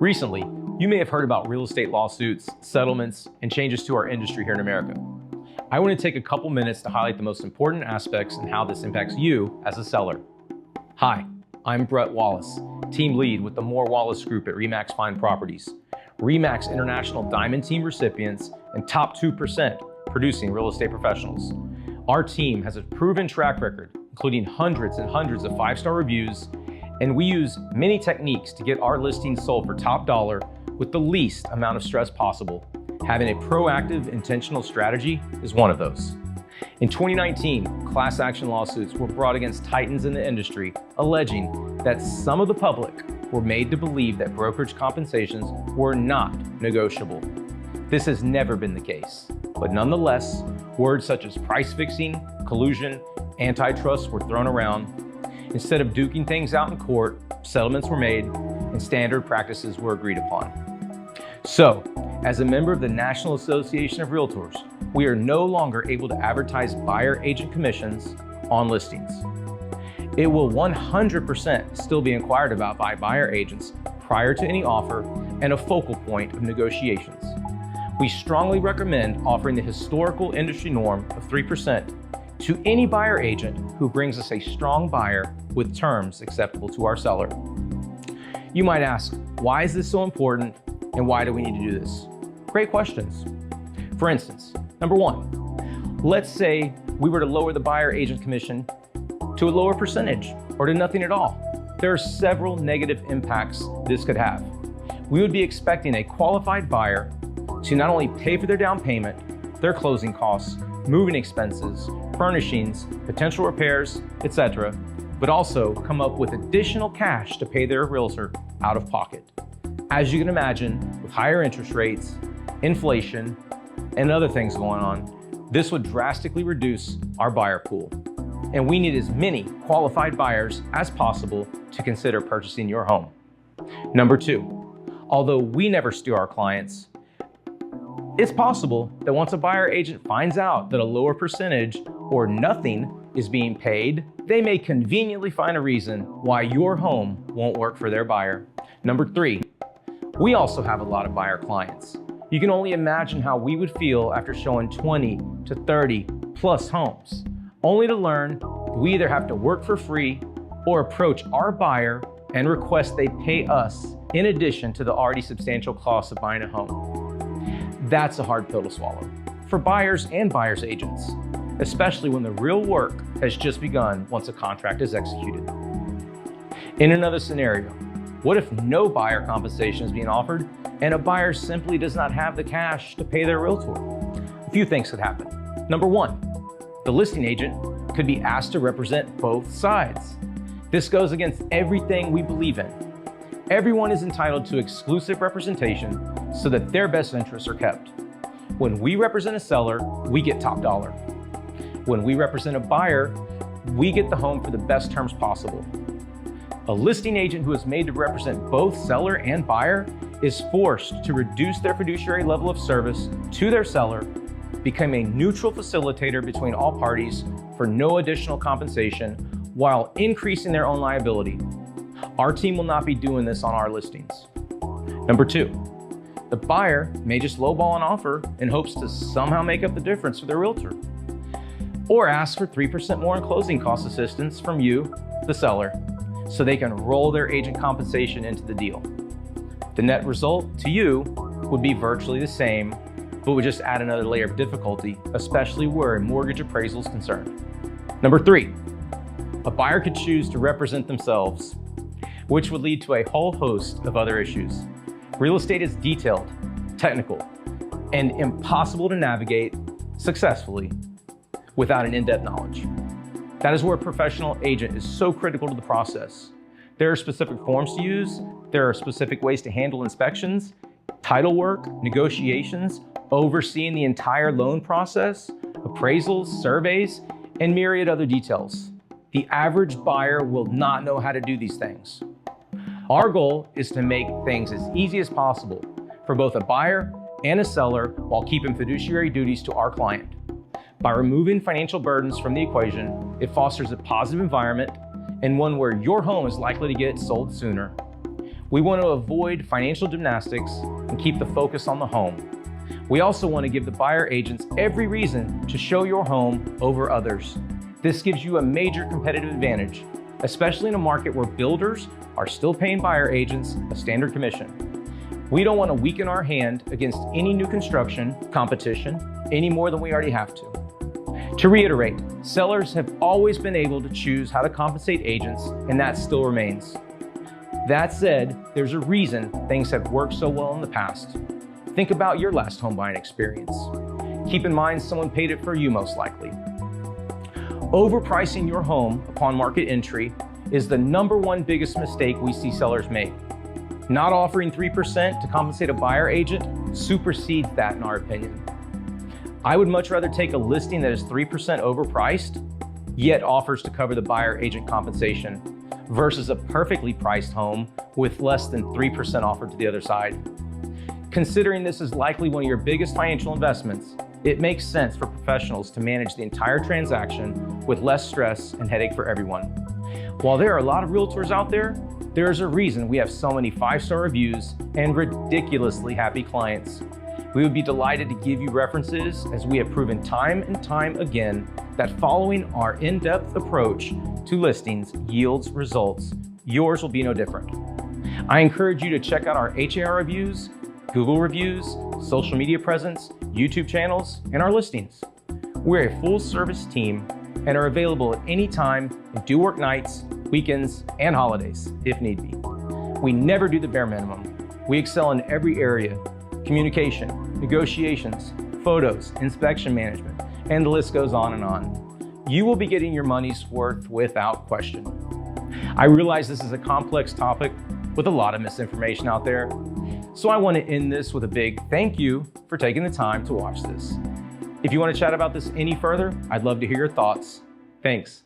Recently, you may have heard about real estate lawsuits, settlements, and changes to our industry here in America. I want to take a couple minutes to highlight the most important aspects and how this impacts you as a seller. Hi, I'm Bret Wallace, team lead with the Moore Wallace Group at RE/MAX Fine Properties, RE/MAX International Diamond Team recipients and top 2% producing real estate professionals. Our team has a proven track record, including hundreds and hundreds of 5-star reviews, and we use many techniques to get our listings sold for top dollar with the least amount of stress possible. Having a proactive, intentional strategy is one of those. In 2019, class action lawsuits were brought against titans in the industry, alleging that some of the public were made to believe that brokerage compensations were not negotiable. This has never been the case, but nonetheless, words such as price fixing, collusion, antitrust were thrown around. Instead of duking things out in court, settlements were made and standard practices were agreed upon. So, as a member of the National Association of Realtors, we are no longer able to advertise buyer agent commissions on listings. It will 100% still be inquired about by buyer agents prior to any offer and a focal point of negotiations. We strongly recommend offering the historical industry norm of 3% to any buyer agent who brings us a strong buyer with terms acceptable to our seller. You might ask, why is this so important and why do we need to do this? Great questions. For instance, number one, let's say we were to lower the buyer agent commission to a lower percentage or to nothing at all. There are several negative impacts this could have. We would be expecting a qualified buyer to not only pay for their down payment, their closing costs, moving expenses, furnishings, potential repairs, etc., but also come up with additional cash to pay their realtor out of pocket. As you can imagine, with higher interest rates, inflation, and other things going on, this would drastically reduce our buyer pool. And we need as many qualified buyers as possible to consider purchasing your home. Number two, although we never steer our clients, it's possible that once a buyer agent finds out that a lower percentage or nothing is being paid, they may conveniently find a reason why your home won't work for their buyer. Number three, we also have a lot of buyer clients. You can only imagine how we would feel after showing 20 to 30 plus homes, only to learn we either have to work for free or approach our buyer and request they pay us in addition to the already substantial cost of buying a home. That's a hard pill to swallow for buyers and buyers agents, especially when the real work has just begun once a contract is executed. In another scenario, what if no buyer compensation is being offered and a buyer simply does not have the cash to pay their realtor? A few things could happen. Number one, the listing agent could be asked to represent both sides. This goes against everything we believe in. Everyone is entitled to exclusive representation so that their best interests are kept. When we represent a seller, we get top dollar. When we represent a buyer, we get the home for the best terms possible. A listing agent who is made to represent both seller and buyer is forced to reduce their fiduciary level of service to their seller, become a neutral facilitator between all parties for no additional compensation while increasing their own liability. Our team will not be doing this on our listings. Number two, the buyer may just lowball an offer in hopes to somehow make up the difference for their realtor, or ask for 3% more in closing cost assistance from you, the seller, so they can roll their agent compensation into the deal. The net result to you would be virtually the same, but would just add another layer of difficulty, especially where a mortgage appraisal is concerned. Number three, a buyer could choose to represent themselves, which would lead to a whole host of other issues. Real estate is detailed, technical, and impossible to navigate successfully without an in-depth knowledge. That is where a professional agent is so critical to the process. There are specific forms to use, there are specific ways to handle inspections, title work, negotiations, overseeing the entire loan process, appraisals, surveys, and myriad other details. The average buyer will not know how to do these things. Our goal is to make things as easy as possible for both a buyer and a seller while keeping fiduciary duties to our client. By removing financial burdens from the equation, it fosters a positive environment and one where your home is likely to get sold sooner. We want to avoid financial gymnastics and keep the focus on the home. We also want to give the buyer agents every reason to show your home over others. This gives you a major competitive advantage, especially in a market where builders are still paying buyer agents a standard commission. We don't want to weaken our hand against any new construction competition any more than we already have to. To reiterate, sellers have always been able to choose how to compensate agents, and that still remains. That said, there's a reason things have worked so well in the past. Think about your last home buying experience. Keep in mind someone paid it for you most likely. Overpricing your home upon market entry is the #1 biggest mistake we see sellers make. Not offering 3% to compensate a buyer agent supersedes that in our opinion. I would much rather take a listing that is 3% overpriced, yet offers to cover the buyer agent compensation, versus a perfectly priced home with less than 3% offered to the other side. Considering this is likely one of your biggest financial investments, it makes sense for professionals to manage the entire transaction with less stress and headache for everyone. While there are a lot of realtors out there, there's a reason we have so many 5-star reviews and ridiculously happy clients. We would be delighted to give you references, as we have proven time and time again that following our in-depth approach to listings yields results. Yours will be no different. I encourage you to check out our HAR reviews, Google reviews, social media presence, YouTube channels, and our listings. We're a full-service team and are available at any time and do work nights, weekends, and holidays if need be. We never do the bare minimum. We excel in every area: communication, negotiations, photos, inspection management, and the list goes on and on. You will be getting your money's worth without question. I realize this is a complex topic with a lot of misinformation out there, so I want to end this with a big thank you for taking the time to watch this. If you want to chat about this any further, I'd love to hear your thoughts. Thanks.